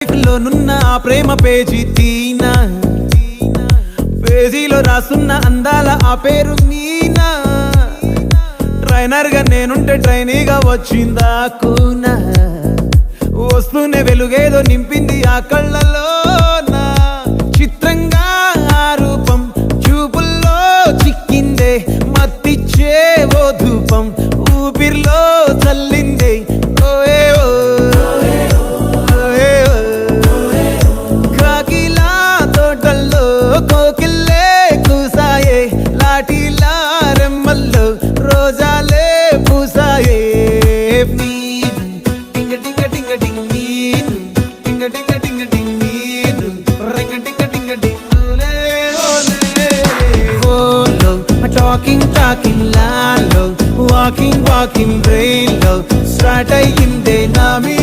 లోనున్న ఆ ప్రేమ పేజీ తీనా, పేజీలో రాసున్న అందాల ఆ పేరు మీనా. ట్రైనర్ గా నేనుంటే ట్రైనీగా వచ్చిందా కూనా, వస్తూనే వెలుగేదో నింపింది ఆ కళ్ళలోనా. చిత్రంగా ఆ రూపం చూపుల్లో చిక్కిందే, మత్తిచ్చే ఓ ధూపం ఊపిరిలో చల్లిందే. కాకిలా తోటల్లో కోకిల్లే కూసాయే, లాఠీలా రెమ్మల్లో రోజాలే పూసాయే. టింగ టింగ టింగ టింగ్ నీరు, టింగ టింగ టింగ టింగ్ నీరు, రింగ టింగ టింగ టింగులే ఓలే. ఓలో టాకింగ్ టాకింగ్ లాలో, వాకింగ్ వాకింగ్ బ్రెయిన్ లో స్టార్ట్ అయ్యిందే నా మీ